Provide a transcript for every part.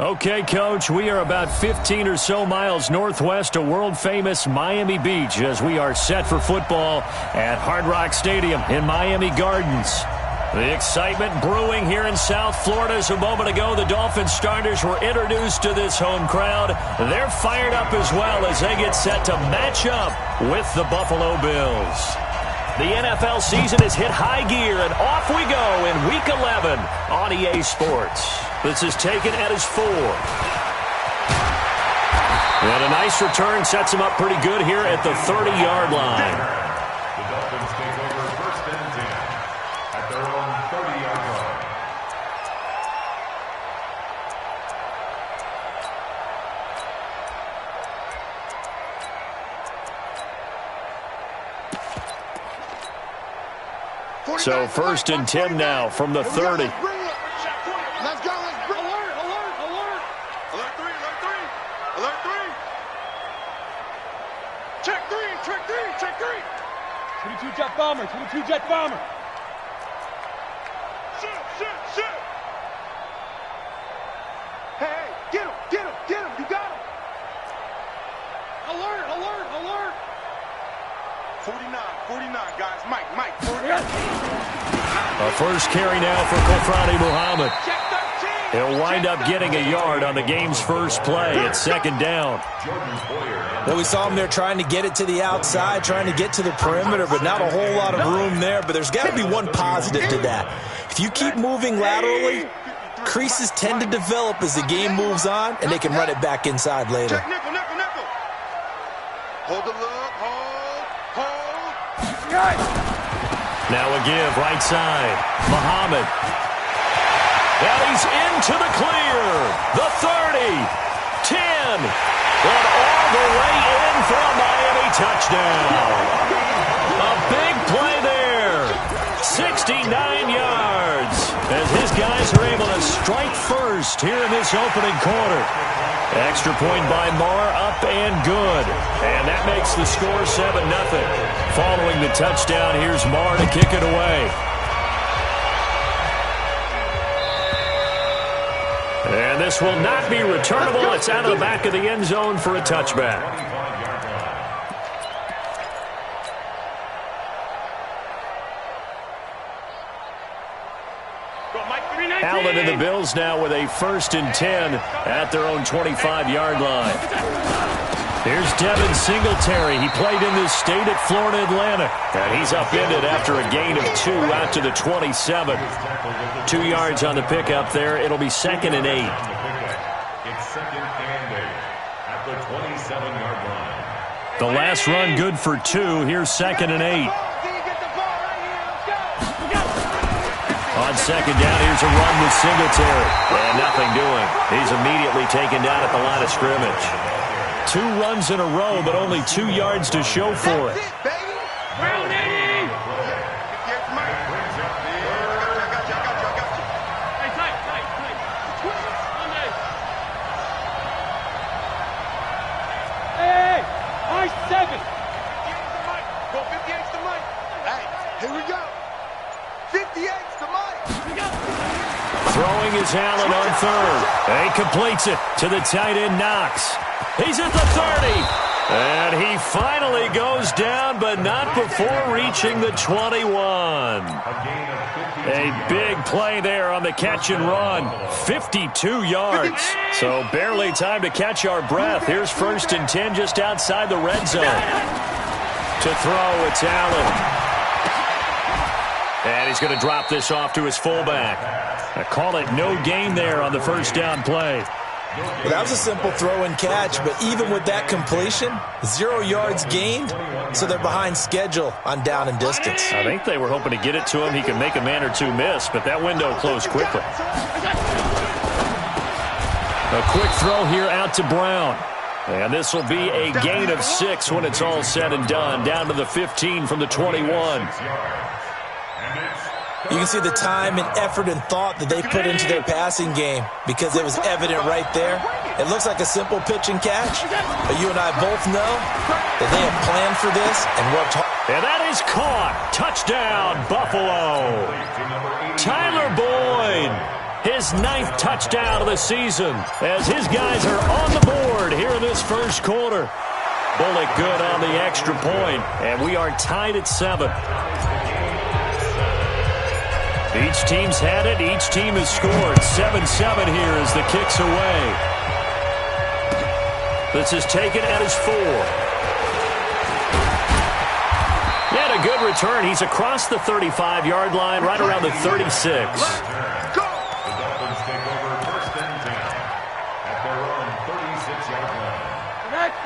Okay, Coach, we are about 15 or so miles northwest of world-famous Miami Beach as we are set for football at Hard Rock Stadium in Miami Gardens. The excitement brewing here in South Florida as a moment ago the Dolphins starters were introduced to this home crowd. They're fired up as well as they get set to match up with the Buffalo Bills. The NFL season has hit high gear, and off we go in Week 11 on EA Sports. This is taken at his 4. And a nice return sets him up pretty good here at the 30-yard line. The Dolphins take over first and 10 at their own 30-yard line. So first and 10 now from the 30. Let's go. Let's bring alert, alert, alert. Alert 3, alert 3. Alert 3. Check 3, check 3, check 3. 22 jet bomber, 22 jet bomber. Shoot. Hey, get him, you got him. Alert. 49, guys. Mike, 49. A first carry now for Kofrani Muhammad. He'll wind up getting a yard on the game's first play. It's second down. Well, we saw him there trying to get it to the outside, trying to get to the perimeter, but not a whole lot of room there. But there's got to be one positive to that. If you keep moving laterally, creases tend to develop as the game moves on, and they can run it back inside later. Check nickel. Hold the look, hold. Now a give, right side. Muhammad. And he's into the clear. The 30. 10. And all the way in for a Miami touchdown. A big play there. 69 yards. As his guys are able to strike first here in this opening quarter. Extra point by Marr, up and good. And that makes the score 7-0. Following the touchdown, here's Marr to kick it away. And this will not be returnable. It's out of the back of the end zone for a touchback. Allen and the Bills now with a first and 10 at their own 25-yard line. Here's Devin Singletary. He played in this state at Florida Atlantic. And he's upended after a gain of 2 out to the 27. 2 yards on the pickup there. It'll be second and 8. It's second and 8 at the 27-yard line. The last run good for 2. Here's second and 8. On second down, here's a run with Singletary. And nothing doing. He's immediately taken down at the line of scrimmage. 2 runs in a row, but only 2 yards to show for it. Hey, I-7. Go 58's the Mike. Hey, here we go. 58's the Mike. Throwing is Allen on third. And he completes it to the tight end Knox. He's at the 30. And he finally goes down, but not before reaching the 21. A big play there on the catch and run. 52 yards. So barely time to catch our breath. Here's first and 10 just outside the red zone. To throw, it's Allen. And he's going to drop this off to his fullback. I call it no gain there on the first down play. Well, that was a simple throw and catch, but even with that completion, 0 yards gained, so they're behind schedule on down and distance. I think they were hoping to get it to him. He could make a man or two miss, but that window closed quickly. A quick throw here out to Brown. And this will be a gain of 6 when it's all said and done, down to the 15 from the 21. You can see the time and effort and thought that they put into their passing game because it was evident right there. It looks like a simple pitch and catch, but you and I both know that they have planned for this and worked hard. And that is caught. Touchdown, Buffalo. Tyler Boyd, his his 9th touchdown of the season as his guys are on the board here in this first quarter. Bullock good on the extra point, and we are tied at 7. Each team's had it. Each team has scored. 7-7 here as the kick's away. This is taken at his 4. Yet a good return. He's across the 35-yard line, right around the 36.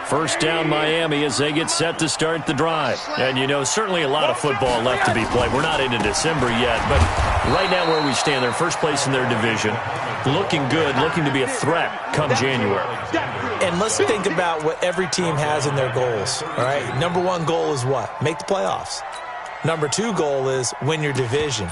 First down Miami as they get set to start the drive. And, you know, certainly a lot of football left to be played. We're not into December yet, but right now where we stand, they're first place in their division. Looking good, looking to be a threat come January. And let's think about what every team has in their goals, all right? Number 1 goal is what? Make the playoffs. Number 2 goal is win your division.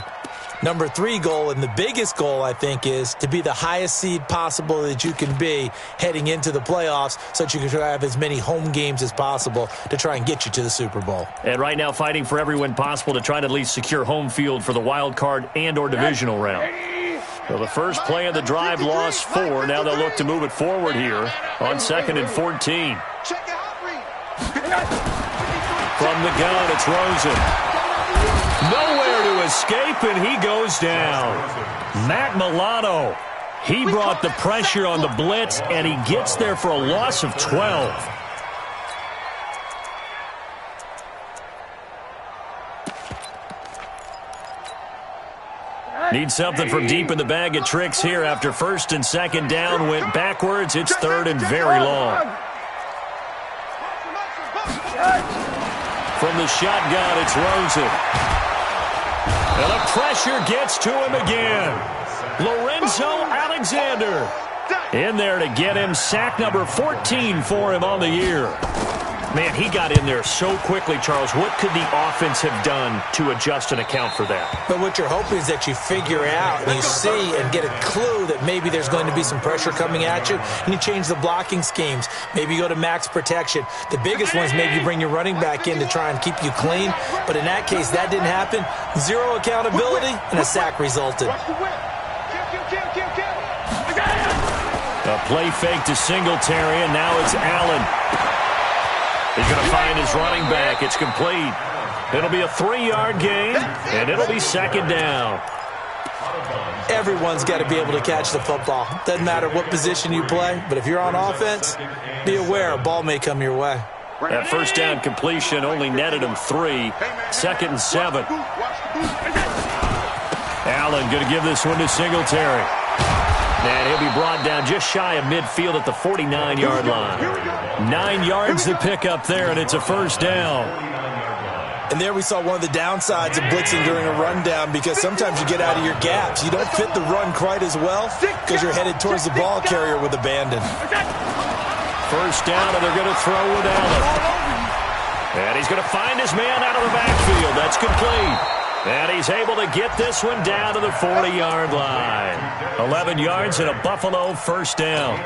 Number 3 goal, and the biggest goal, I think, is to be the highest seed possible that you can be heading into the playoffs so that you can try to have as many home games as possible to try and get you to the Super Bowl. And right now fighting for every win possible to try to at least secure home field for the wild card and or divisional round. So the first play of the drive lost 4. Now they'll look to move it forward here on 2nd and 14. From the gun, it's Rosen. Nowhere to escape, and he goes down. Matt Milano, he brought the pressure on the blitz, and he gets there for a loss of 12. Need something from deep in the bag of tricks here after 1st and 2nd down. Went backwards. It's 3rd and very long. From the shotgun, it's Rosen. And the pressure gets to him again. Lorenzo Alexander in there to get him. Sack number 14 for him on the year. Man, he got in there so quickly, Charles. What could the offense have done to adjust and account for that? But what you're hoping is that you figure out and you see and get a clue that maybe there's going to be some pressure coming at you, and you change the blocking schemes. Maybe you go to max protection. The biggest one is maybe you bring your running back in to try and keep you clean. But in that case, that didn't happen. 0 accountability, and a sack resulted. A play fake to Singletary, and now it's Allen. He's going to find his running back. It's complete. It'll be a 3-yard gain, and it'll be 2nd down. Everyone's got to be able to catch the football. Doesn't matter what position you play, but if you're on offense, be aware a ball may come your way. That first down completion only netted him 3. 2nd and 7. Allen going to give this one to Singletary. And he'll be brought down just shy of midfield at the 49-yard line. 9 yards to pick up there, and it's a first down. And there we saw one of the downsides of blitzing during a rundown, because sometimes you get out of your gaps. You don't fit the run quite as well because you're headed towards the ball carrier with abandon. First down, and they're going to throw with Allen. And he's going to find his man out of the backfield. That's complete. And he's able to get this one down to the 40-yard line. 11 yards and a Buffalo first down.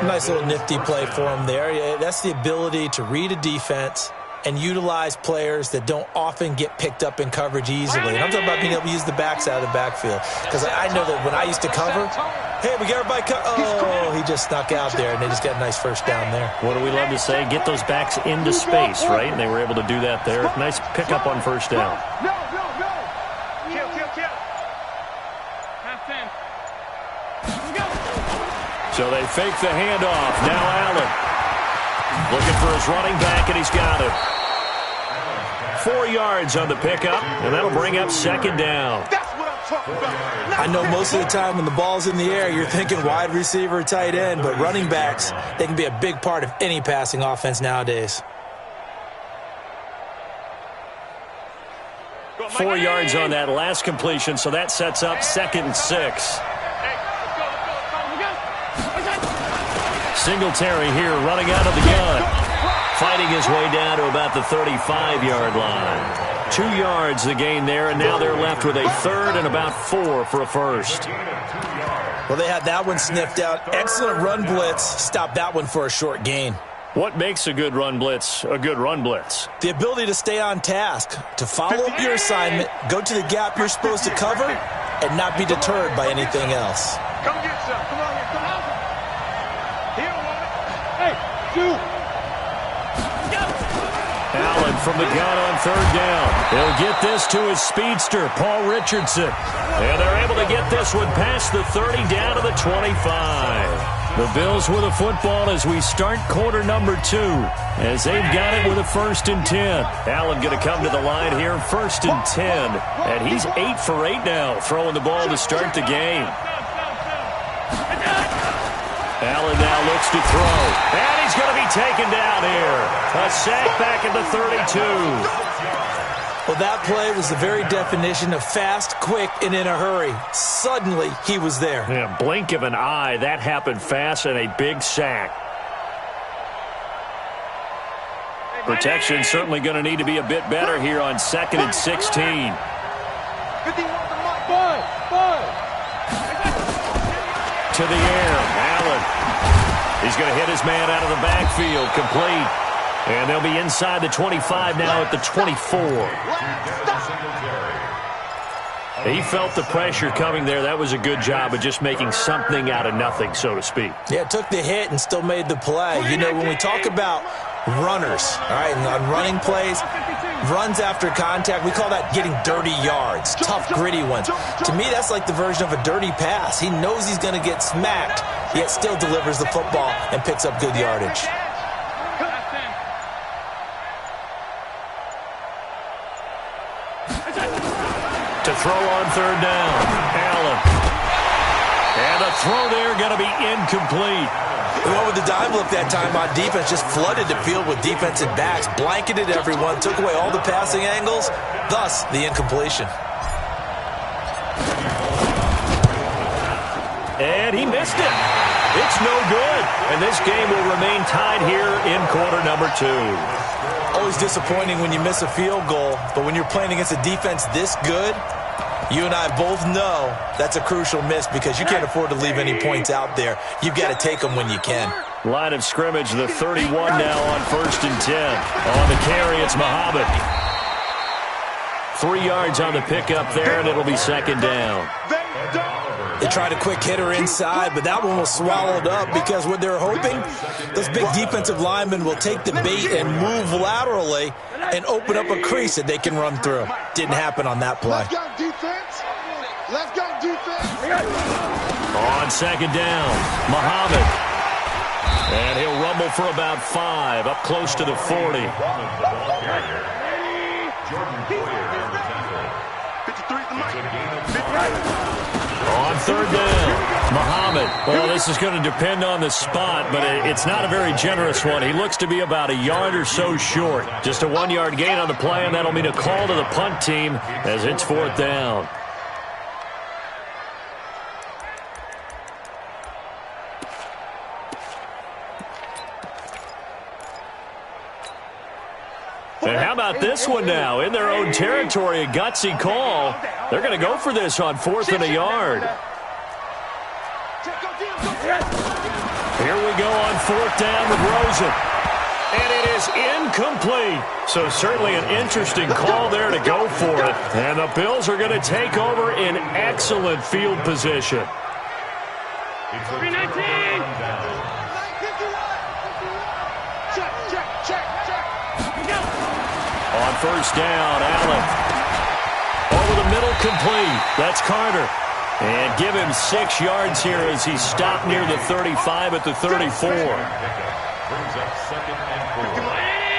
Nice little nifty play for him there. Yeah, that's the ability to read a defense and utilize players that don't often get picked up in coverage easily. And I'm talking about being able to use the backs out of the backfield. Because I know that when I used to cover, hey, we got everybody oh, he just snuck out there, and they just got a nice first down there. What do we love to say? Get those backs into space, right? And they were able to do that there. Nice pickup on first down. No. Half 10. So they fake the handoff. Now Allen looking for his running back, and he's got him. 4 yards on the pickup, and that'll bring up 2nd down. That's what I'm talking about. I know most of the time when the ball's in the air, you're thinking wide receiver, tight end, but running backs, they can be a big part of any passing offense nowadays. 4 yards on that last completion, so that sets up 2nd and 6. Singletary here running out of the gun. Fighting his way down to about the 35-yard line. 2 yards the gain there, and now they're left with a 3rd and about 4 for a first. Well, they had that one sniffed out. Excellent run blitz. Stopped that one for a short gain. What makes a good run blitz a good run blitz? The ability to stay on task, to follow up your assignment, go to the gap you're supposed to cover, and not be deterred by anything else. Come get some. Come on here. Come on. He don't want it. Hey, shoot. Allen from the gun on third down. He'll get this to his speedster, Paul Richardson. And they're able to get this one past the 30 down to the 25. The Bills with a football as we start quarter number 2, as they've got it with a 1st and 10. Allen going to come to the line here, 1st and 10. And he's 8 for 8 now, throwing the ball to start the game. Allen now looks to throw. And he's going to be taken down here. A sack back at the 32. Well, that play was the very definition of fast, quick, and in a hurry. Suddenly, he was there. Yeah, blink of an eye, that happened fast and a big sack. Protection certainly going to need to be a bit better here on 2nd and 16. 51 To the air, Allen. He's going to hit his man out of the backfield, complete. And they'll be inside the 25 now at the 24. He felt the pressure coming there. That was a good job of just making something out of nothing, so to speak. Yeah, took the hit and still made the play. You know, when we talk about runners, all right, and on running plays, runs after contact, we call that getting dirty yards, tough, gritty ones. To me, that's like the version of a dirty pass. He knows he's going to get smacked, yet still delivers the football and picks up good yardage. To throw on third down, Allen. And the throw there going to be incomplete. The one with the dime look that time on defense just flooded the field with defensive backs, blanketed everyone, took away all the passing angles, thus the incompletion. And he missed it. It's no good. And this game will remain tied here in quarter number 2. Always disappointing when you miss a field goal, but when you're playing against a defense this good, you and I both know that's a crucial miss because you can't afford to leave any points out there. You've got to take them when you can. Line of scrimmage, the 31 now on 1st and 10. On the carry, it's Muhammad. 3 yards on the pickup there, and it'll be 2nd down. They tried a quick hitter inside, but that one was swallowed up because what they're hoping, those big defensive linemen will take the bait and move laterally and open up a crease that they can run through. Didn't happen on that play. Let's go, defense. Let's go, defense. On 2nd down, Muhammad. And he'll rumble for about 5, up close to the 40. 53 the mic. On 3rd down, Muhammad. Well, this is going to depend on the spot, but it's not a very generous one. He looks to be about a yard or so short. Just a 1-yard gain on the play, and that'll mean a call to the punt team as it's 4th down. And how about this one now? In their own territory, a gutsy call. They're going to go for this on 4th and a yard. Here we go on 4th down with Rosen. And it is incomplete. So certainly an interesting call there to go for it. And the Bills are going to take over in excellent field position. 319. On 1st down, Allen. Over the middle, complete. That's Carter. And give him 6 yards here as he stopped near the 35 at the 34.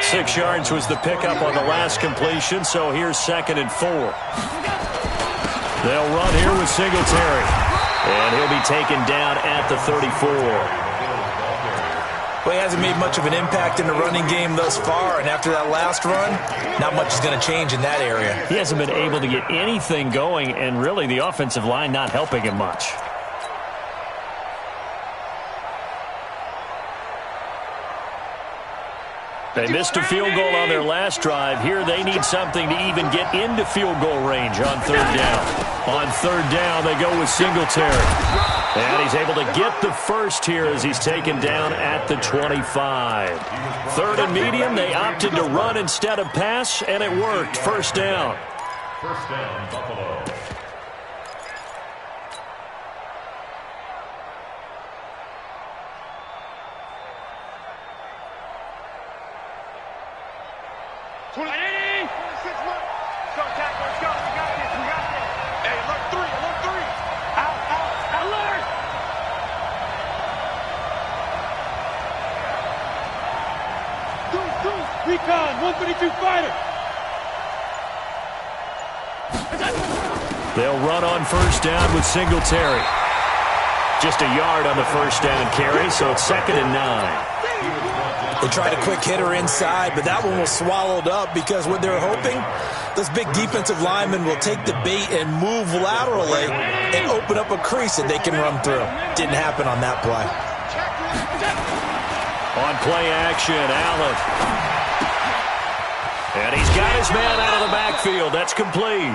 6 yards was the pickup on the last completion, so here's 2nd and 4. They'll run here with Singletary. And he'll be taken down at the 34. Well, he hasn't made much of an impact in the running game thus far, and after that last run, not much is going to change in that area. He hasn't been able to get anything going, and really the offensive line not helping him much. They missed a field goal on their last drive. Here they need something to even get into field goal range on 3rd down. On 3rd down, they go with Singletary. And he's able to get the first here as he's taken down at the 25. 3rd and medium, they opted to run instead of pass, and it worked. 1st down. 1st down, Buffalo. Recon, 132 fighter. They'll run on first down with Singletary. Just a yard on the first down carry, so it's 2nd and 9. They tried a quick hitter inside, but that one was swallowed up because what they're hoping, those big defensive linemen will take the bait and move laterally and open up a crease that they can run through. Didn't happen on that play. On play action, Allen. And he's got his man out of the backfield. That's complete.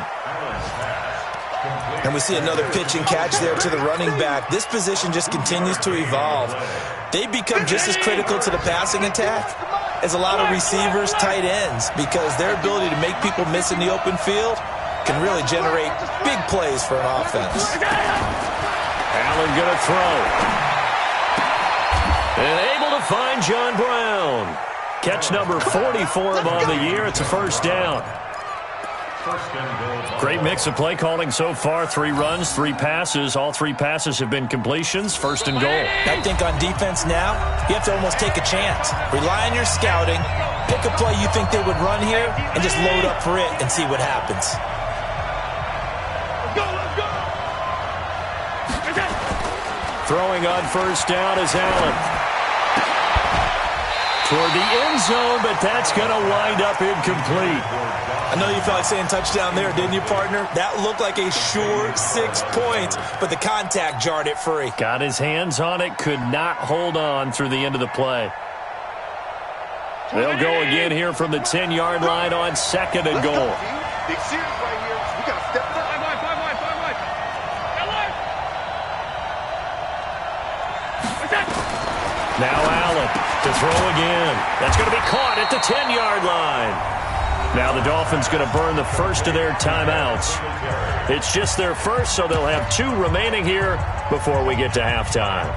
And we see another pitch and catch there to the running back. This position just continues to evolve. They become just as critical to the passing attack as a lot of receivers, tight ends, because their ability to make people miss in the open field can really generate big plays for an offense. Allen going to throw. And able to find John Brown. Catch number 40 for him on the year. It's a first down. Great mix of play calling so far. 3 runs, 3 passes. All 3 passes have been completions. 1st and goal. I think on defense now, you have to almost take a chance. Rely on your scouting. Pick a play you think they would run here and just load up for it and see what happens. Throwing on first down is Allen. Toward the end zone, but that's going to wind up incomplete. I know you felt like saying touchdown there, didn't you, partner? That looked like a sure 6 points, but the contact jarred it free. Got his hands on it, could not hold on through the end of the play. They'll go again here from the 10-yard line on 2nd and goal. Big series right here. We got to step it up. Now Allen to throw again. That's going to be caught at the 10-yard line. Now the Dolphins going to burn the first of their timeouts. It's just their first, so they'll have 2 remaining here before we get to halftime.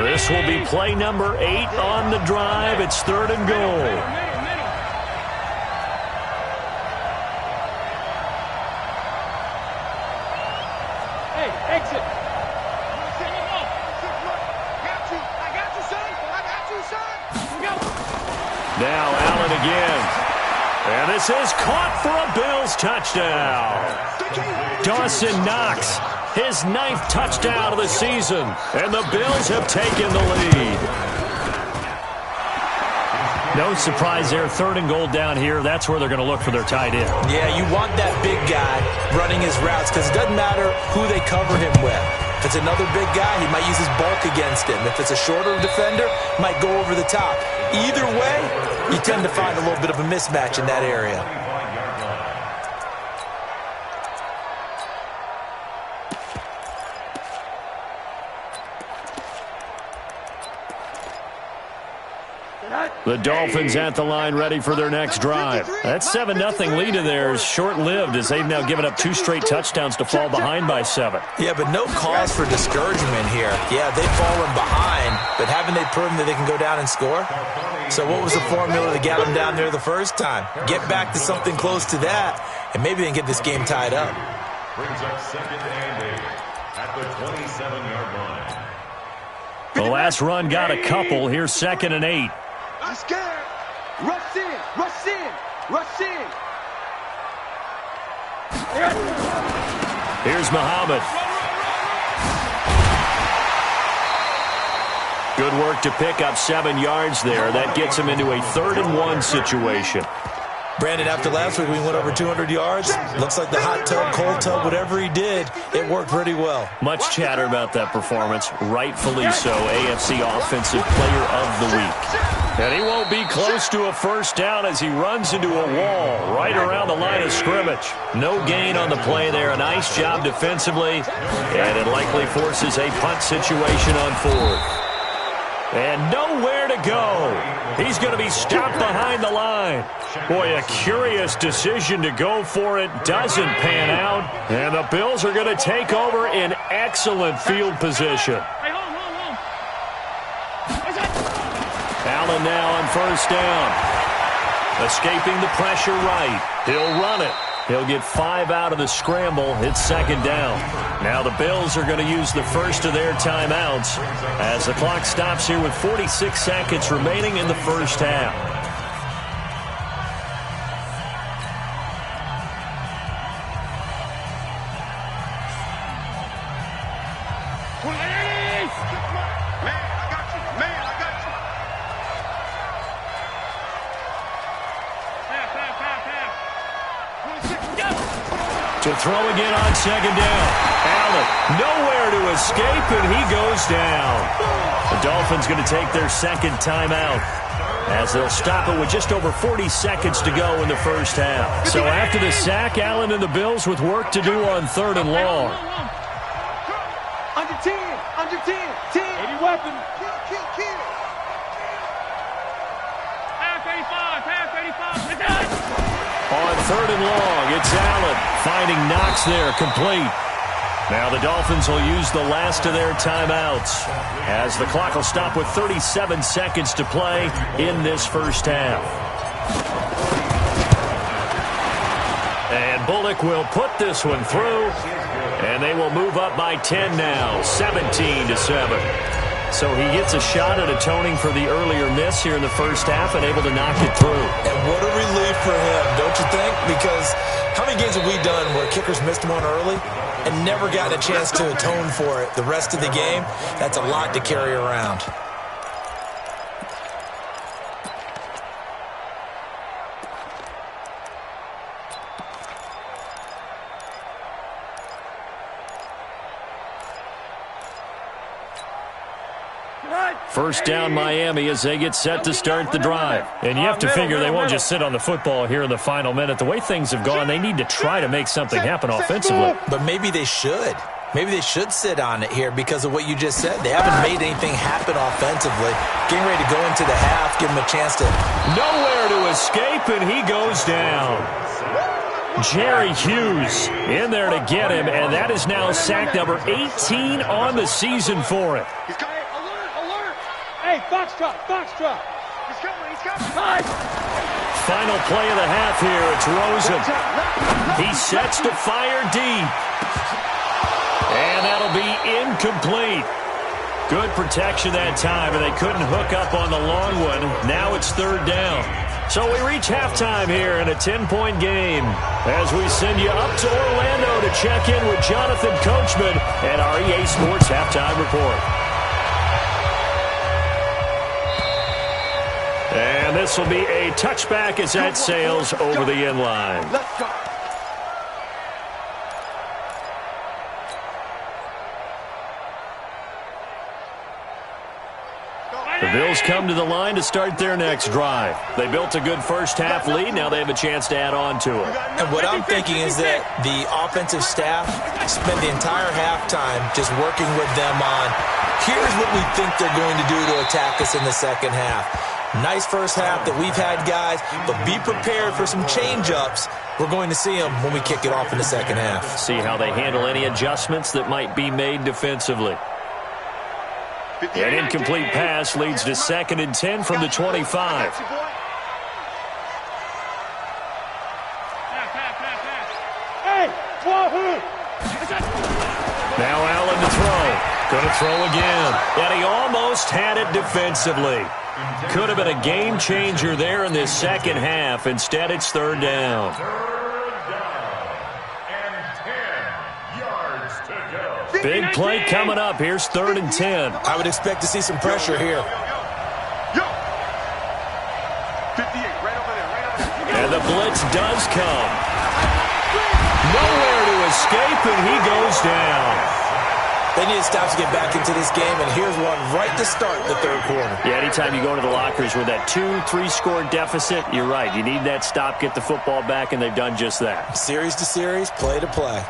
This will be play number 8 on the drive. It's 3rd and goal. Hey, exit. Now Allen again. And this is caught for a Bills touchdown. Dawson Knox, his 9th touchdown of the season. And the Bills have taken the lead. No surprise there. 3rd and goal down here. That's where they're going to look for their tight end. Yeah, you want that big guy running his routes because it doesn't matter who they cover him with. If it's another big guy, he might use his bulk against him. If it's a shorter defender, he might go over the top. Either way, you tend to find a little bit of a mismatch in that area. The Dolphins at the line ready for their next drive. That 7-0 lead of theirs short-lived as they've now given up 2 straight touchdowns to fall behind by 7. Yeah, but no cause for discouragement here. Yeah, they've fallen behind, but haven't they proven that they can go down and score? So what was the formula that got them down there the first time? Get back to something close to that, and maybe they can get this game tied up. Brings up 2nd and 8 at the 27-yard line. The last run got a couple. Here's 2nd and 8. I'm scared. Rush in. Rush in. Rush in. Here's Muhammad. Good work to pick up 7 yards there. That gets him into a 3rd and 1 situation. Brandon, after last week, we went over 200 yards. Looks like the hot tub, cold tub, whatever he did, it worked pretty well. Much chatter about that performance. Rightfully so. AFC Offensive Player of the Week. And he won't be close to a first down as he runs into a wall right around the line of scrimmage. No gain on the play there. A nice job defensively. And it likely forces a punt situation on 4th. And nowhere to go. He's going to be stopped behind the line. Boy, a curious decision to go for it. Doesn't pan out. And the Bills are going to take over in excellent field position. Allen now on first down. Escaping the pressure right. He'll run it. He'll get 5 out of the scramble. It's second down. Now the Bills are going to use the first of their timeouts as the clock stops here with 46 seconds remaining in the first half. To throw again on second down. Allen nowhere to escape, and he goes down. The Dolphins going to take their second timeout as they'll stop it with just over 40 seconds to go in the first half. So after the sack, Allen and the Bills with work to do on third and long. Under 10, under 10, 10. Any weapon. Kill. Half 85. It's done. On third and long, it's Allen finding Knox there, complete. Now the Dolphins will use the last of their timeouts as the clock will stop with 37 seconds to play in this first half. And Bullock will put this one through, and they will move up by 10 now, 17-7. So he gets a shot at atoning for the earlier miss here in the first half and able to knock it through. And what a relief for him, don't you think? Because how many games have we done where kickers missed one early and never gotten a chance to atone for it the rest of the game? That's a lot to carry around. First down Miami as they get set to start the drive. And you have to figure they won't just sit on the football here in the final minute. The way things have gone, they need to try to make something happen offensively. But maybe they should. Maybe they should sit on it here because of what you just said. They haven't made anything happen offensively. Getting ready to go into the half, give them a chance to... Nowhere to escape, and he goes down. Jerry Hughes in there to get him, and that is now sack number 18 on the season for him. Hey, Foxtrot. He's coming. Final play of the half here. It's Rosen. He sets to fire deep. And that'll be incomplete. Good protection that time, and they couldn't hook up on the long one. Now it's third down. So we reach halftime here in a 10-point game as we send you up to Orlando to check in with Jonathan Coachman and our EA Sports Halftime Report. And this will be a touchback as that sails over the end line. Let's go. The Bills come to the line to start their next drive. They built a good first-half lead. Now they have a chance to add on to it. And what I'm thinking is that the offensive staff spent the entire halftime just working with them on, here's what we think they're going to do to attack us in the second half. Nice first half that we've had, guys, but be prepared for some change-ups. We're going to see them when we kick it off in the second half. See how they handle any adjustments that might be made defensively. An incomplete pass leads to 2nd and 10 from the 25. Hey, Wahoo! Now Allen to throw. Going to throw again. And he almost had it defensively. Could have been a game changer there in this second half. Instead, it's third down. Big play coming up. Here's 3rd and 10. I would expect to see some pressure here. 58, right over there. And the blitz does come. Nowhere to escape, and he goes down. They need to stop to get back into this game, and here's one right to start the third quarter. Yeah, anytime you go into the lockers with that 2-3 score deficit, you're right. You need that stop, get the football back, and they've done just that. Series to series, play to play.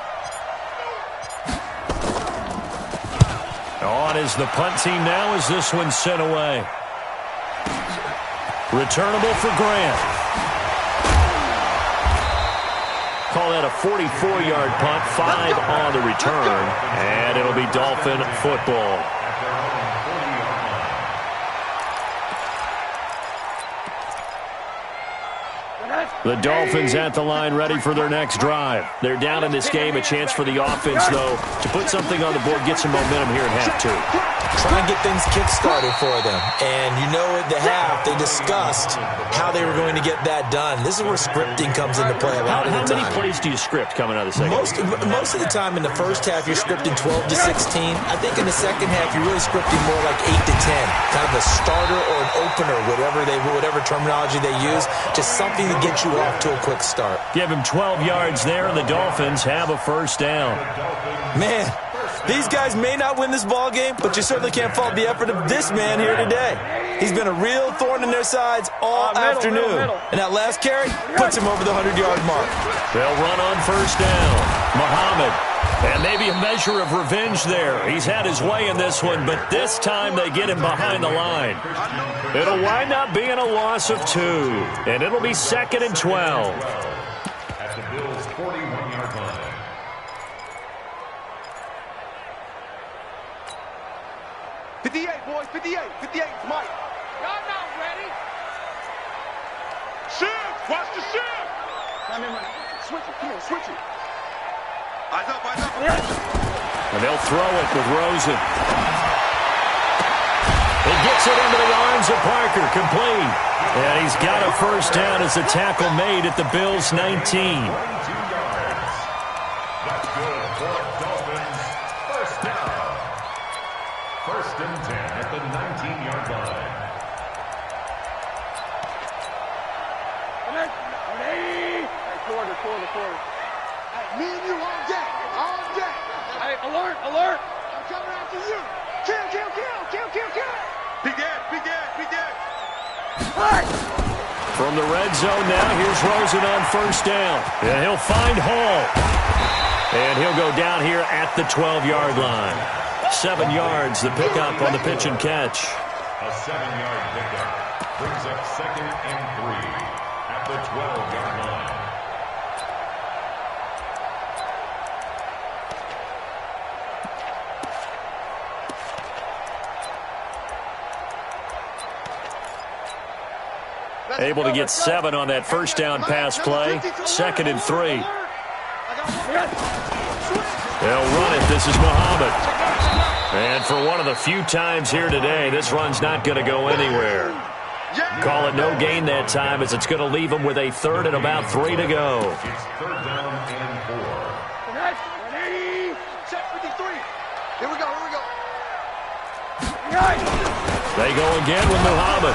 On is the punt team now as this one's sent away. Returnable for Grant. Call that a 44-yard punt, 5 on the return, and it'll be Dolphin football. The Dolphins at the line ready for their next drive. They're down in this game. A chance for the offense, though, to put something on the board, get some momentum here in half two. Try and get things kick-started for them. And you know at the half, they discussed how they were going to get that done. This is where scripting comes into play a lot of the time. How many plays do you script coming out of the second? Most of the time in the first half, you're scripting 12 to 16. I think in the second half, you're really scripting more like 8 to 10. Kind of a starter or an opener, whatever terminology they use. Just something to get you off to a quick start. Give him 12 yards there, and the Dolphins have a first down. Man, these guys may not win this ball game, but you certainly can't fault the effort of this man here today. He's been a real thorn in their sides all afternoon. And that last carry puts him over the 100-yard mark. They'll run on first down. Muhammad. And maybe a measure of revenge there. He's had his way in this one, but this time they get him behind the line. It'll wind up being a loss of 2, and it'll be 2nd and 12. At the Bills' 41-yard line. Boys, 58. 58 is Mike. Y'all not ready. Shift. Watch the shift. Switch it. Come on, switch it. Eyes up, eyes up. And they'll throw it with Rosen. He gets it into the arms of Parker, complete. And he's got a first down as the tackle made at the Bills' 19. 22 yards. That's good for Dolphins. First down. First and 10 at the 19-yard line. Quarter. Hey, me and you all day. All day. Hey, alert. I'm coming after you. Kill. Be dead. From the red zone now, here's Rosen on first down. And he'll find Hall. And he'll go down here at the 12-yard line. 7 yards, the pickup on the pitch and catch. A 7-yard pickup brings up 2nd and 3 at the 12-yard line. Able to get 7 on that first down pass play. 2nd and 3. They'll run it. This is Muhammad. And for one of the few times here today, this run's not going to go anywhere. Call it no gain that time, as it's going to leave them with a 3rd and about 3 to go. It's 3rd down and 4. Set 53. Here we go. They go again with Muhammad.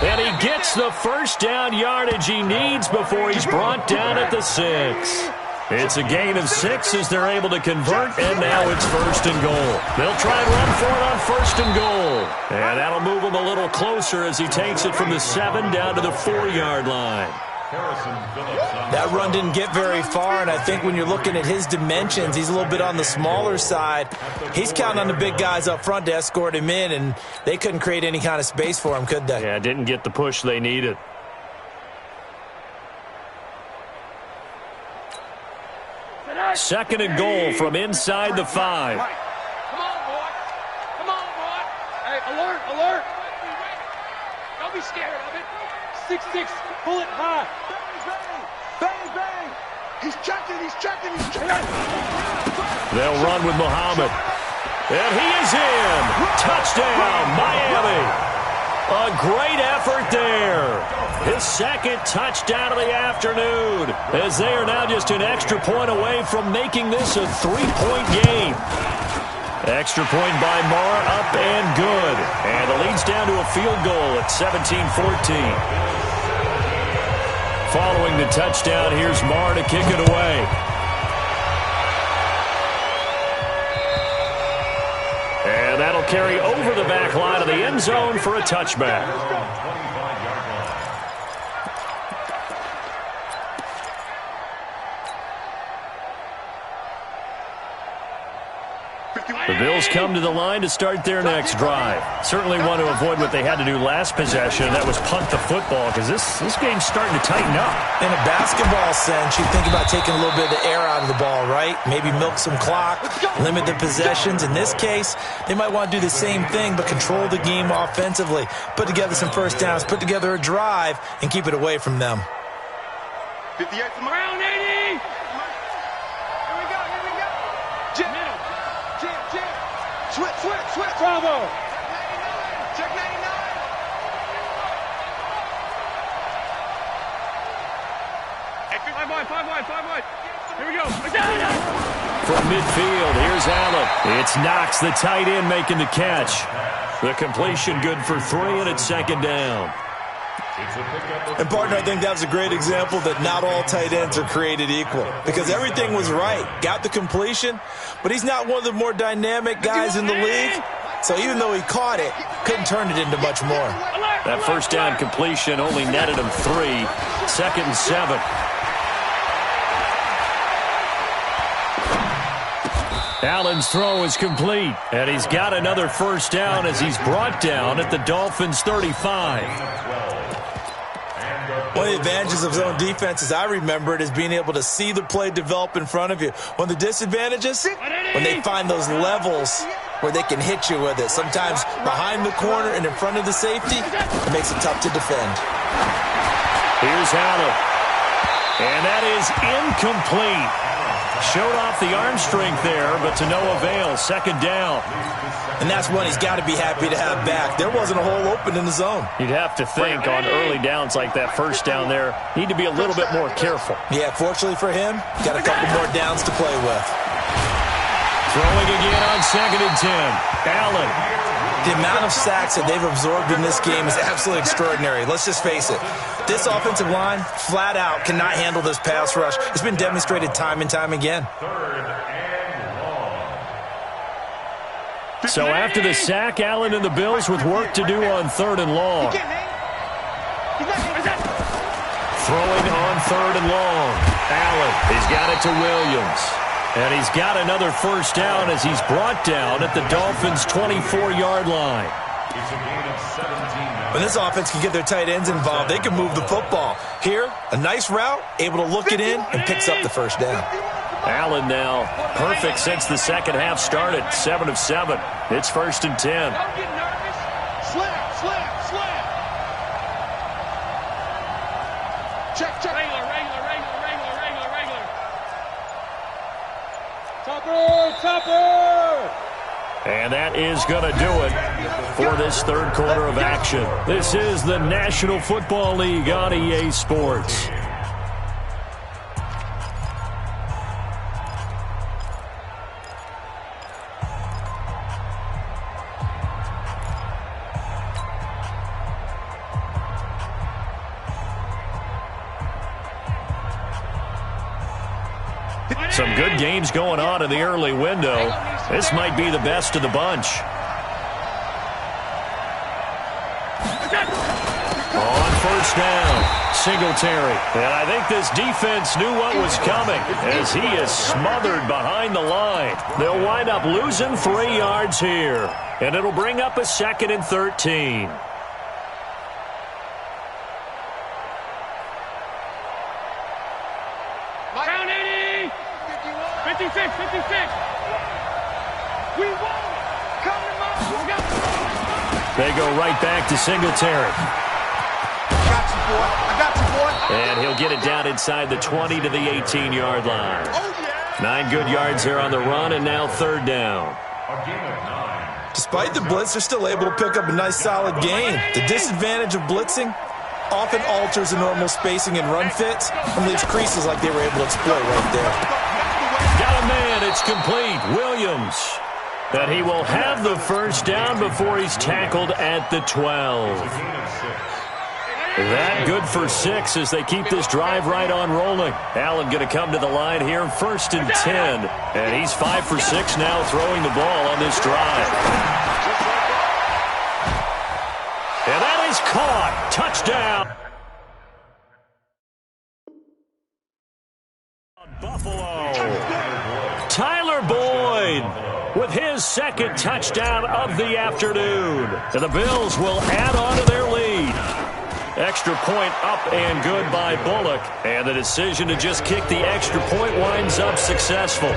And he gets the first down yardage he needs before he's brought down at the 6. It's a gain of 6 as they're able to convert, and now it's 1st and goal. They'll try and run for it on 1st and goal. And that'll move him a little closer as he takes it from the 7 down to the 4-yard line. That run didn't get very far, and I think when you're looking at his dimensions, he's a little bit on the smaller side. He's counting on the big guys up front to escort him in, and they couldn't create any kind of space for him, could they? Yeah, didn't get the push they needed. Second and goal from inside the 5. Come on, boy. Hey, alert. Don't be scared of it. 6-6, pull it high. Bang. He's checking. They'll run with Muhammad. And he is in. Touchdown, Miami. A great effort there. His 2nd touchdown of the afternoon, as they are now just an extra point away from making this a 3-point game. Extra point by Marr, up and good. And the lead's down to a field goal at 17-14. Following the touchdown, here's Marr to kick it away. And that'll carry over the back line of the end zone for a touchback. The Bills come to the line to start their next drive. Certainly want to avoid what they had to do last possession. That was punt the football, because this game's starting to tighten up. In a basketball sense, you think about taking a little bit of the air out of the ball, right? Maybe milk some clock, limit the possessions. In this case, they might want to do the same thing, but control the game offensively. Put together some first downs, put together a drive, and keep it away from them. 58 to Mike. Round 80. Here we go. Jim. Middle. Jim. Switch. Bravo. Check 99. Five wide. Here we go. From midfield, here's Allen. It's Knox, the tight end, making the catch. The completion good for 3, and it's second down. And, partner, I think that was a great example that not all tight ends are created equal because everything was right. Got the completion, but he's not one of the more dynamic guys in the league. So even though he caught it, couldn't turn it into much more. That first down completion only netted him 3. Second and 7. Allen's throw is complete, and he's got another first down as he's brought down at the Dolphins' 35. One of the advantages of zone defenses, I remember it, is being able to see the play develop in front of you. One of the disadvantages, when they find those levels where they can hit you with it. Sometimes behind the corner and in front of the safety, it makes it tough to defend. Here's Allen, and that is incomplete. Showed off the arm strength there, but to no avail. Second down. And that's one he's got to be happy to have back. There wasn't a hole open in the zone. You'd have to think on early downs like that first down there, need to be a little bit more careful. Yeah, fortunately for him, got a couple more downs to play with. Throwing again on second and 10. Allen. The amount of sacks that they've absorbed in this game is absolutely extraordinary. Let's just face it. This offensive line, flat out, cannot handle this pass rush. It's been demonstrated time and time again. So after the sack, Allen and the Bills with work to do on 3rd and long. Throwing on 3rd and long. Allen, he's got it to Williams. And he's got another first down as he's brought down at the Dolphins' 24-yard line. When this offense can get their tight ends involved, they can move the football. Here, a nice route, able to look it in, and picks up the first down. Allen now perfect since the second half started. 7 of 7. It's 1st and 10. Don't get nervous. Slam. Check. Regular. Topper! And that is going to do it for this third quarter of action. This is the National Football League on EA Sports. Some good games going on in the early window. This might be the best of the bunch. On first down, Singletary. And I think this defense knew what was coming as he is smothered behind the line. They'll wind up losing 3 yards here. And it'll bring up a 2nd and 13. Round 80. 56. We won. Come on. They go right back to Singletary. I got you, boy. And he'll get it down inside the 20 to the 18-yard line. Oh, yeah. 9 good yards there on the run, and now 3rd down. Despite the blitz, they're still able to pick up a nice, solid gain. The disadvantage of blitzing often alters the normal spacing and run fits and leaves creases like they were able to exploit right there. Got a man. It's complete. Williams. That he will have the first down before he's tackled at the 12. That good for 6 as they keep this drive right on rolling. Allen going to come to the line here, 1st and 10. And he's 5 for 6 now throwing the ball on this drive. And that is caught. Touchdown. Buffalo. Tyler Boyd with his 2nd touchdown of the afternoon. And the Bills will add on to their lead. Extra point up and good by Bullock. And the decision to just kick the extra point winds up successful.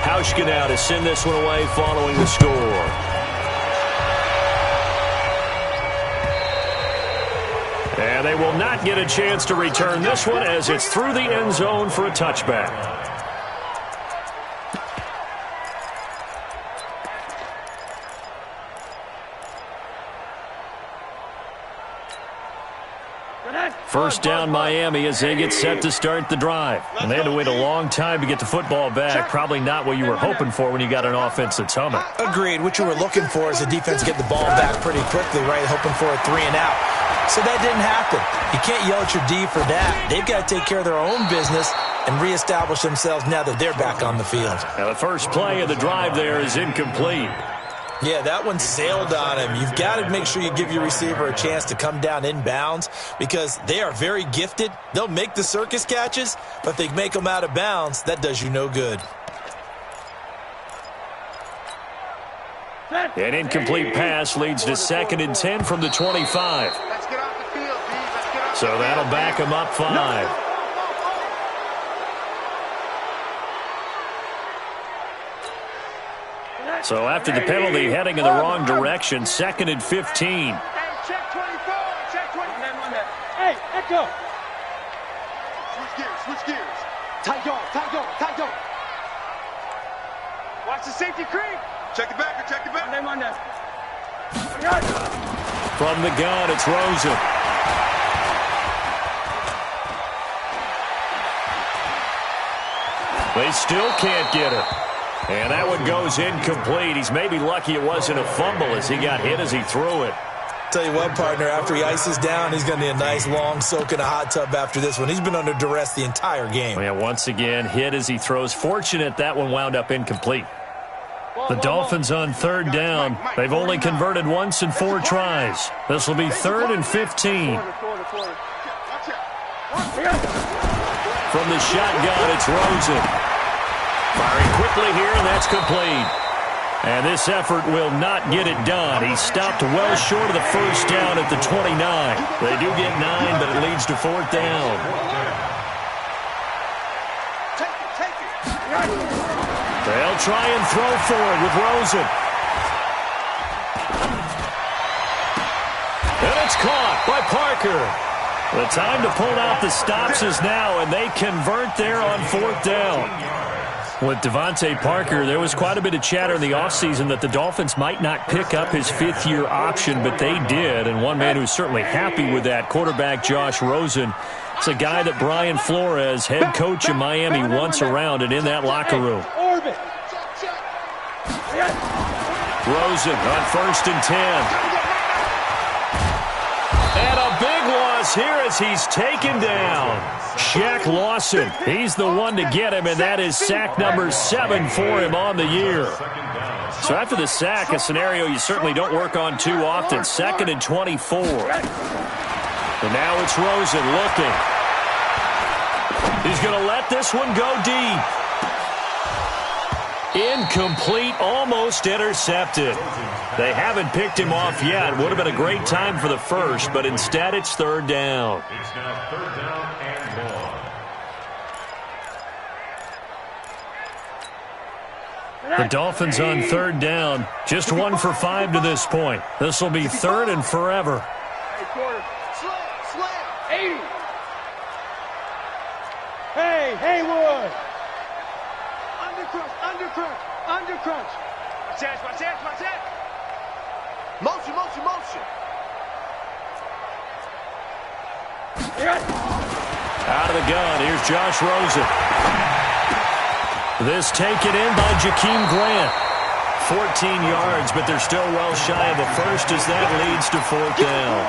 Hauschka now to send this one away following the score. And they will not get a chance to return this one as it's through the end zone for a touchback. First down Miami as they get set to start the drive. And they had to wait a long time to get the football back. Probably not what you were hoping for when you got an offense that's humming. Agreed. What you were looking for is the defense get the ball back pretty quickly, right? Hoping for a 3 and out. So that didn't happen. You can't yell at your D for that. They've got to take care of their own business and reestablish themselves now that they're back on the field. Now the first play of the drive there is incomplete. Yeah, that one sailed on him. You've got to make sure you give your receiver a chance to come down inbounds because they are very gifted. They'll make the circus catches, but if they make them out of bounds, that does you no good. An incomplete pass leads to 2nd and 10 from the 25. Let's get off the field, B. Let's get off So that'll back him up 5. So after the penalty, heading in the wrong direction, 2nd and 15. Hey, check 24. Check 20. Hey, Echo. Switch gears. Tight dog. Watch the safety creep. Check it back. Monday. From the gun, it's Rosen. They still can't get it. And that one goes incomplete. He's maybe lucky it wasn't a fumble as he got hit as he threw it. Tell you what, partner, after he ices down, he's going to need a nice long soak in a hot tub after this one. He's been under duress the entire game. Yeah, once again, hit as he throws. Fortunate that one wound up incomplete. The Dolphins on 3rd down. They've only converted once in 4 tries. This will be 3rd and 15. From the shotgun, it's Rosen. Firing quickly here, and that's complete. And this effort will not get it done. He stopped well short of the first down at the 29. They do get 9, but it leads to 4th down. Take it. They'll try and throw for it with Rosen. And it's caught by Parker. The time to pull out the stops is now, and they convert there on 4th down. With Devontae Parker, there was quite a bit of chatter in the offseason that the Dolphins might not pick up his 5th-year option, but they did, and one man who's certainly happy with that, quarterback Josh Rosen. It's a guy that Brian Flores, head coach of Miami, wants around and in that locker room. Rosen on 1st and 10. And a big loss here as he's taken down. Shaq Lawson, he's the one to get him, and that is sack number 7 for him on the year. So after the sack, a scenario you certainly don't work on too often, 2nd and 24. And now it's Rosen looking. He's going to let this one go deep. Incomplete, almost intercepted. They haven't picked him off yet. Would have been a great time for the first, but instead it's 3rd down. It's now 3rd down and long. The Dolphins on 3rd down. Just 1 for 5 to this point. This will be 3rd and forever. Hey, quarter. Slam. 80. Hey, Haywood. Undercrunch. Watch that. Motion. Out of the gun, here's Josh Rosen. This taken in by Jakeem Grant. 14 yards, but they're still well shy of a first as that leads to 4th down.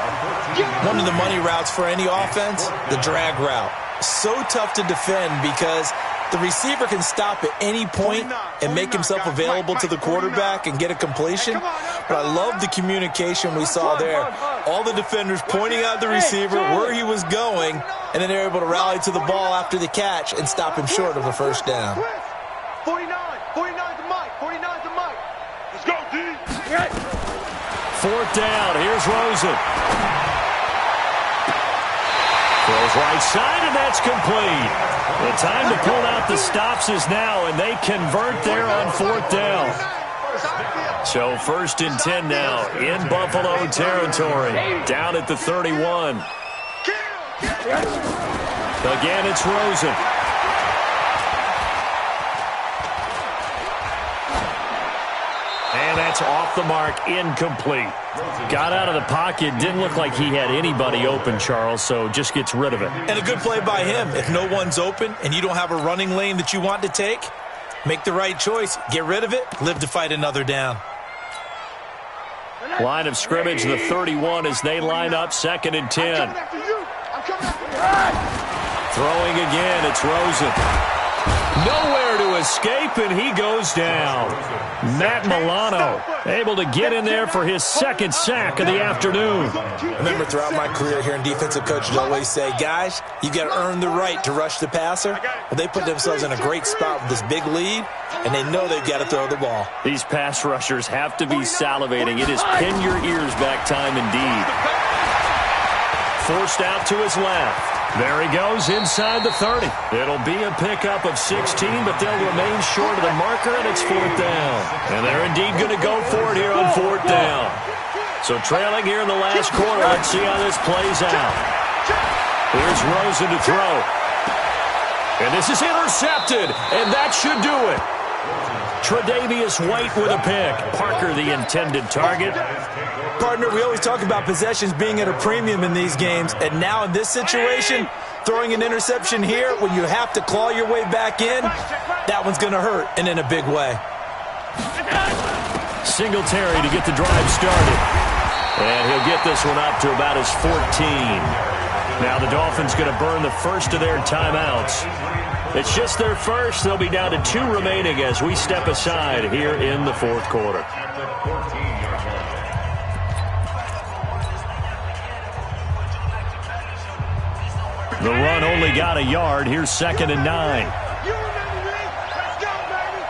One of the money routes for any offense, the drag route. So tough to defend because the receiver can stop at any point and make himself available to the quarterback and get a completion. But I love the communication we saw there. All the defenders pointing out the receiver, where he was going, and then they're able to rally to the ball after the catch and stop him short of a first down. 49 to Mike. Let's go, D. 4th down, here's Rosen. Throws right side, and that's complete. The time to pull out the stops is now, and they convert there on 4th down. So 1st and 10 now in Buffalo territory, down at the 31. Again, it's Rosen. And that's off the mark, incomplete. Got out of the pocket, didn't look like he had anybody open, Charles, so just gets rid of it. And a good play by him. If no one's open and you don't have a running lane that you want to take, make the right choice. Get rid of it, live to fight another down. Line of scrimmage, the 31 as they line up, 2nd and 10. Throwing again, it's Rosen. Nowhere to escape, and he goes down. Matt Milano able to get in there for his 2nd sack of the afternoon. Remember, throughout my career here in defensive coaches always say, guys, you got to earn the right to rush the passer. Well, they put themselves in a great spot with this big lead, and they know they've got to throw the ball. These pass rushers have to be salivating. It is pin your ears back time indeed. Forced out to his left. There he goes inside the 30. It'll be a pickup of 16, but they'll remain short of the marker, and it's 4th down. And they're indeed going to go for it here on 4th down. So trailing here in the last quarter. Let's see how this plays out. Here's Rosen to throw. And this is intercepted, and that should do it. Tre'Davious White with a pick. Parker the intended target. Partner, we always talk about possessions being at a premium in these games, and now in this situation, throwing an interception here when you have to claw your way back in, that one's going to hurt, and in a big way. Singletary to get the drive started. And he'll get this one up to about his 14. Now the Dolphins going to burn the first of their timeouts. It's just their first. They'll be down to 2 remaining as we step aside here in the 4th quarter. The run only got a yard. Here's 2nd and 9. You remember me? Let's go, baby!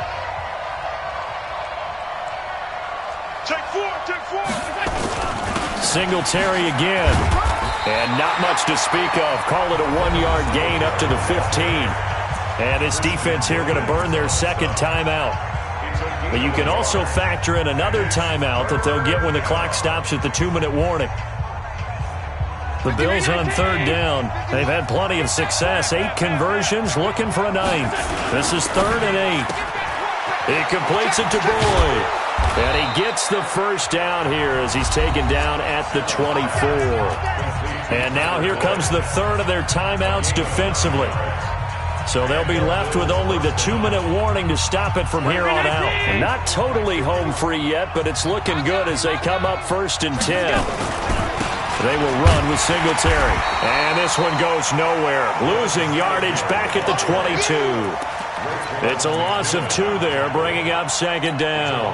Take 4! Singletary again. And not much to speak of. Call it a 1-yard gain up to the 15. And this defense here going to burn their 2nd timeout. But you can also factor in another timeout that they'll get when the clock stops at the 2-minute warning. The Bills on 3rd down. They've had plenty of success. 8 conversions, looking for a 9th. This is 3rd and 8. He completes it to Boyd. And he gets the first down here as he's taken down at the 24. And now here comes the 3rd of their timeouts defensively. So they'll be left with only the 2-minute warning to stop it from here on out. And not totally home free yet, but it's looking good as they come up 1st and 10. They will run with Singletary. And this one goes nowhere. Losing yardage back at the 22. It's a loss of 2 there, bringing up 2nd down.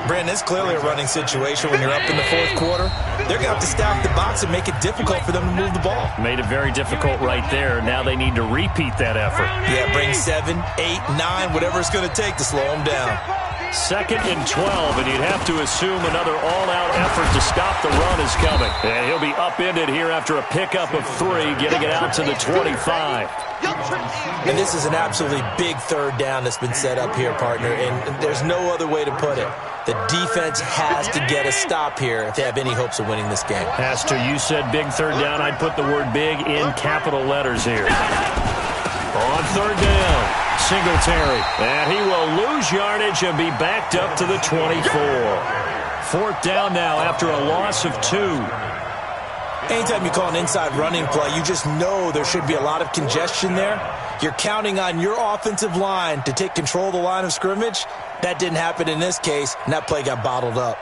Brandon, it's clearly a running situation when you're up in the 4th quarter. They're going to have to stack the box and make it difficult for them to move the ball. Made it very difficult right there. Now they need to repeat that effort. Yeah, bring 7, 8, 9, whatever it's going to take to slow them down. 2nd and 12, and you'd have to assume another all-out effort to stop the run is coming. And he'll be upended here after a pickup of 3, getting it out to the 25. And this is an absolutely big 3rd down that's been set up here, partner, and there's no other way to put it. The defense has to get a stop here if they have any hopes of winning this game. Has to. You said big 3rd down. I'd put the word big in capital letters here. On 3rd down. Singletary, and he will lose yardage and be backed up to the 24. 4th down now after a loss of 2. Anytime you call an inside running play, you just know there should be a lot of congestion there. You're counting on your offensive line to take control of the line of scrimmage. That didn't happen in this case, and that play got bottled up.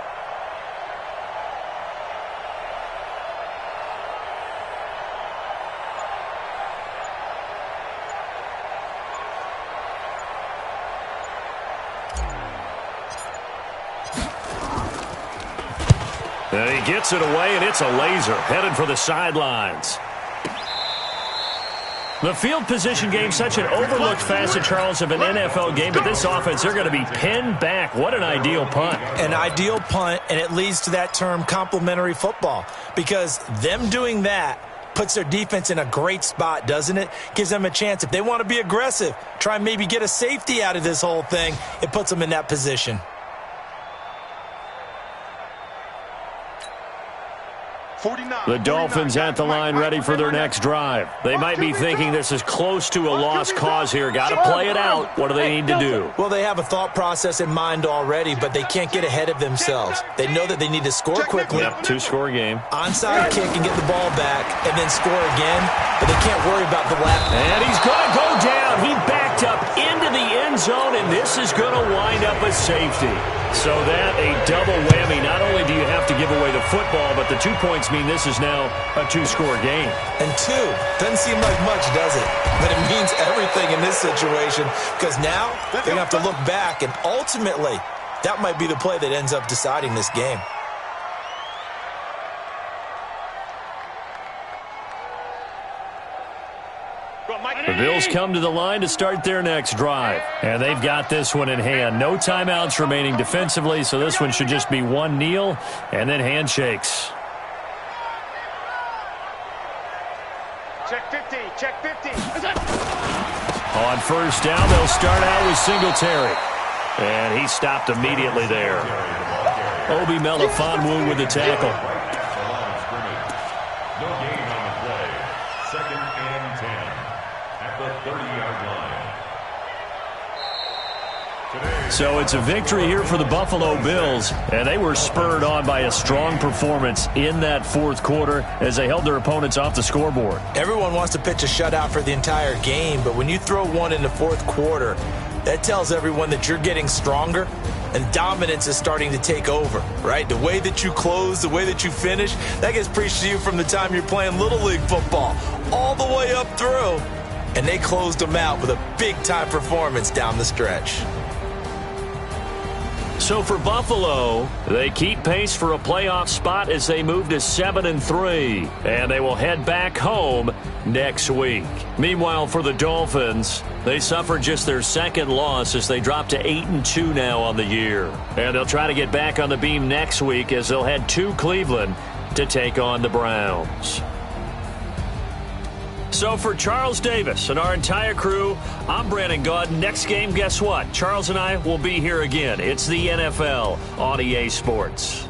And he gets it away, and it's a laser headed for the sidelines. The field position game, such an overlooked facet, Charles, of an NFL game, but this offense, they're going to be pinned back. What an ideal punt. An ideal punt, and it leads to that term complementary football, because them doing that puts their defense in a great spot, doesn't it? Gives them a chance. If they want to be aggressive, try and maybe get a safety out of this whole thing, it puts them in that position. The Dolphins at the line ready for their next drive. They might be thinking this is close to a lost cause here. Got to play it out. What do they need to do? Well, they have a thought process in mind already, but they can't get ahead of themselves. They know that they need to score quickly. Yep, two-score game. Onside kick and get the ball back and then score again, but they can't worry about the lap. And he's going to go down. He backed up into the end zone, and this is going to wind up a safety. So that a double whammy. Not only do you have to give away the football, but the 2 points mean this is now a two-score game. And two, doesn't seem like much, does it? But it means everything in this situation because now they're going to have to look back, and ultimately that might be the play that ends up deciding this game. The Bills come to the line to start their next drive. And they've got this one in hand. No timeouts remaining defensively, so this one should just be one kneel and then handshakes. Check 50, check 50. On first down, they'll start out with Singletary. And he stopped immediately there. Obi Melifonwu with the tackle. No gain on the play. 2nd and 10 at the 30-yard line. So it's a victory here for the Buffalo Bills, and they were spurred on by a strong performance in that fourth quarter as they held their opponents off the scoreboard. Everyone wants to pitch a shutout for the entire game, but when you throw one in the fourth quarter, that tells everyone that you're getting stronger and dominance is starting to take over, right? The way that you close, the way that you finish, that gets preached to you from the time you're playing Little League football all the way up through. And they closed them out with a big-time performance down the stretch. So for Buffalo, they keep pace for a playoff spot as they move to 7-3, and they will head back home next week. Meanwhile, for the Dolphins, they suffered just their second loss as they drop to 8-2 now on the year. And they'll try to get back on the beam next week as they'll head to Cleveland to take on the Browns. So for Charles Davis and our entire crew, I'm Brandon Gaudin. Next game, guess what? Charles and I will be here again. It's the NFL on EA Sports.